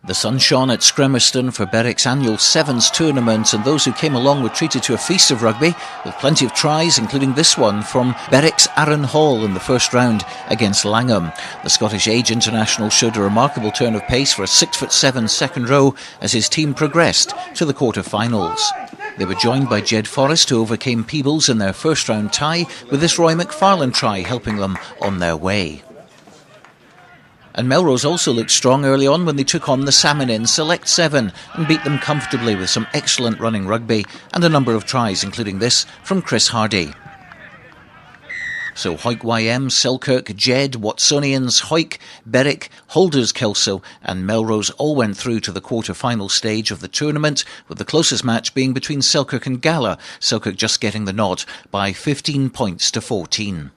The sun shone at Scremerston for Berwick's annual Sevens tournament, and those who came along were treated to a feast of rugby with plenty of tries, including this one from Berwick's Aaron Hall in the first round against Langham. The Scottish age international showed a remarkable turn of pace for a 6'7" second row as his team progressed to the quarter-finals. They were joined by Jed Forrest, who overcame Peebles in their first round tie, with this Roy McFarlane try helping them on their way. And Melrose also looked strong early on when they took on the Salmon in Select 7 and beat them comfortably with some excellent running rugby and a number of tries, including this from Chris Hardy. So Hawick YM, Selkirk, Jed, Watsonians, Hawick, Berwick, Holders Kelso and Melrose all went through to the quarter-final stage of the tournament, with the closest match being between Selkirk and Gala, Selkirk just getting the nod by 15 points to 14.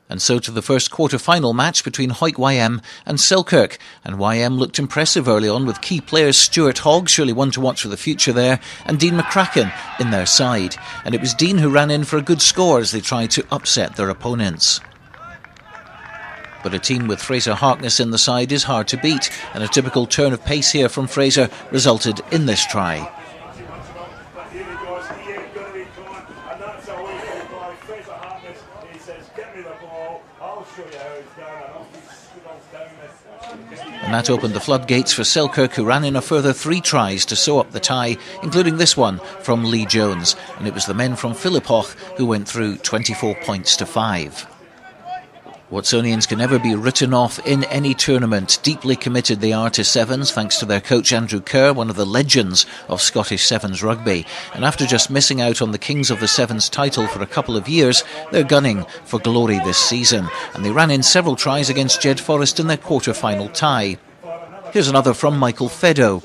And so to the first quarter-final match between Hawick YM and Selkirk. And YM looked impressive early on with key players Stuart Hogg, surely one to watch for the future there, and Dean McCracken in their side. And it was Dean who ran in for a good score as they tried to upset their opponents. But a team with Fraser Harkness in the side is hard to beat, and a typical turn of pace here from Fraser resulted in this try. And that opened the floodgates for Selkirk, who ran in a further 3 tries to sew up the tie, including this one from Lee Jones. And it was the men from Philippoch who went through 24 points to 5. Watsonians can never be written off in any tournament. Deeply committed they are to Sevens, thanks to their coach Andrew Kerr, one of the legends of Scottish Sevens rugby. And after just missing out on the Kings of the Sevens title for a couple of years, they're gunning for glory this season. And they ran in several tries against Jed Forrest in their quarter-final tie. Here's another from Michael Feddo.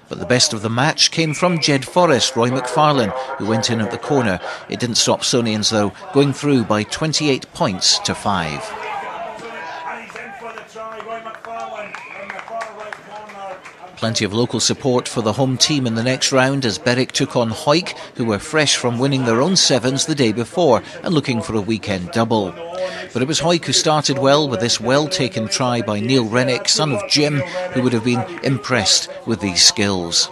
But the best of the match came from Jed Forrest, Roy McFarlane, who went in at the corner. It didn't stop Sonians, though, going through by 28 points to 5. Plenty of local support for the home team in the next round as Berwick took on Hawick, who were fresh from winning their own Sevens the day before and looking for a weekend double. But it was Hawick who started well with this well-taken try by Neil Rennick, son of Jim, who would have been impressed with these skills.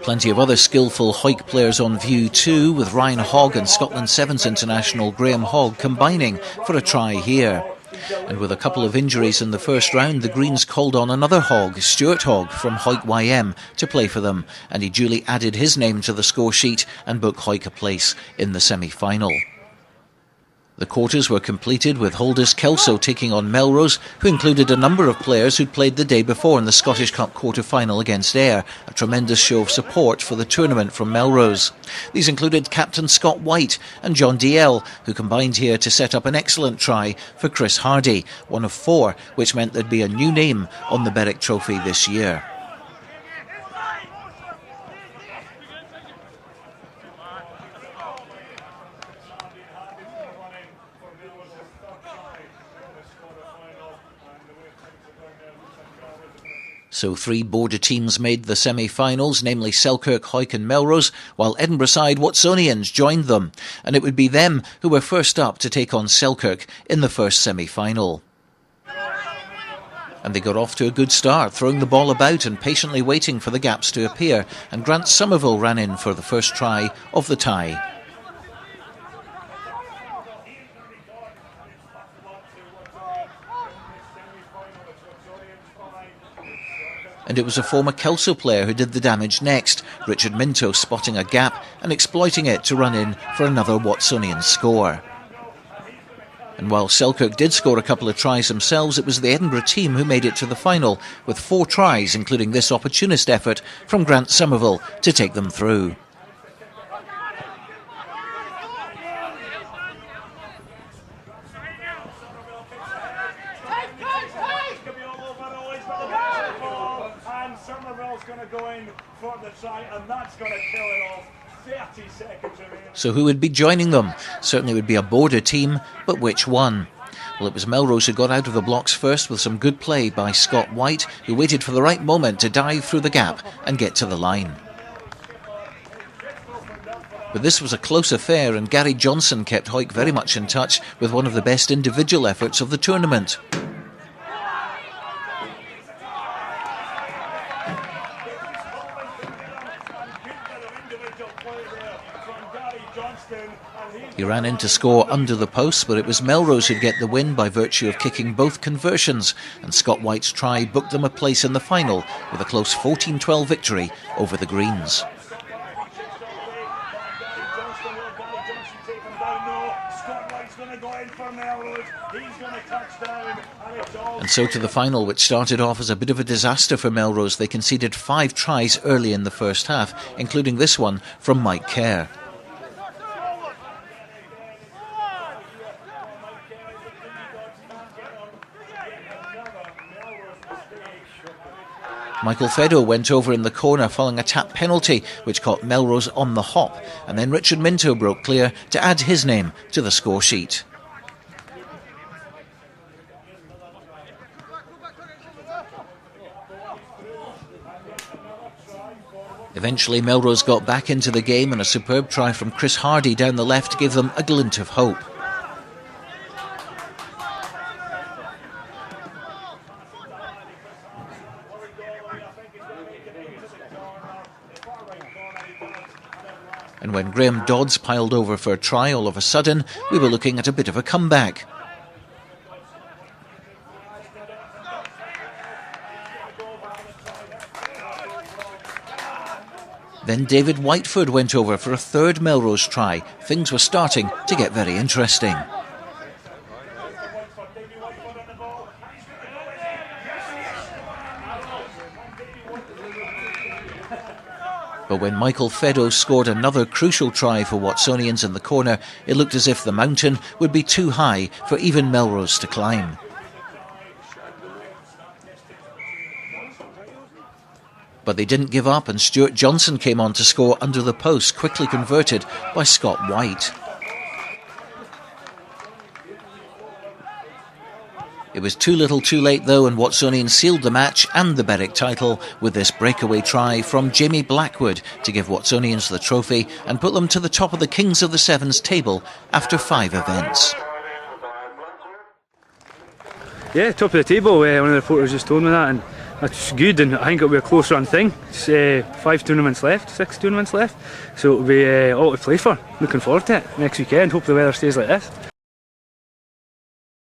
Plenty of other skillful Hawick players on view too, with Ryan Hogg and Scotland Sevens international Graham Hogg combining for a try here. And with a couple of injuries in the first round, the Greens called on another Hogg, Stuart Hogg from Hawick YM, to play for them, and he duly added his name to the score sheet and booked Hawick a place in the semi-final. The quarters were completed with Holders Kelso taking on Melrose, who included a number of players who'd played the day before in the Scottish Cup quarter-final against Ayr, a tremendous show of support for the tournament from Melrose. These included Captain Scott Wight and John Dalziel, who combined here to set up an excellent try for Chris Hardy, one of 4, which meant there'd be a new name on the Berwick Trophy this year. So 3 border teams made the semi-finals, namely Selkirk, Hawick and Melrose, while Edinburgh side Watsonians joined them. And it would be them who were first up to take on Selkirk in the first semi-final. And they got off to a good start, throwing the ball about and patiently waiting for the gaps to appear. And Grant Somerville ran in for the first try of the tie. And it was a former Kelso player who did the damage next, Richard Minto spotting a gap and exploiting it to run in for another Watsonian score. And while Selkirk did score a couple of tries themselves, it was the Edinburgh team who made it to the final, with 4 tries, including this opportunist effort from Grant Somerville to take them through. So who would be joining them? Certainly would be a border team, but which one? Well, it was Melrose who got out of the blocks first with some good play by Scott Wight, who waited for the right moment to dive through the gap and get to the line. But this was a close affair, and Gary Johnson kept Hawick very much in touch with one of the best individual efforts of the tournament. ran in to score under the post, but it was Melrose who'd get the win by virtue of kicking both conversions, and Scott White's try booked them a place in the final with a close 14-12 victory over the Greens. And so to the final, which started off as a bit of a disaster for Melrose. They conceded 5 tries early in the first half, including this one from Mike Kerr. Michael Feddo went over in the corner following a tap penalty, which caught Melrose on the hop, and then Richard Minto broke clear to add his name to the score sheet. Eventually Melrose got back into the game, and a superb try from Chris Hardy down the left gave them a glint of hope. And when Graham Dodds piled over for a try, all of a sudden we were looking at a bit of a comeback. Then David Whiteford went over for a third Melrose try. Things were starting to get very interesting. But when Michael Feddo scored another crucial try for Watsonians in the corner, it looked as if the mountain would be too high for even Melrose to climb. But they didn't give up, and Stuart Johnson came on to score under the post, quickly converted by Scott White. It was too little too late though, and Watsonians sealed the match and the Berwick title with this breakaway try from Jamie Blackwood to give Watsonians the trophy and put them to the top of the Kings of the Sevens table after 5 events. Yeah, top of the table. One of the reporters just told me that, and that's good, and I think it'll be a close run thing. It's 5 tournaments left, 6 tournaments left, so it'll be all to play for. Looking forward to it next weekend. Hope the weather stays like this.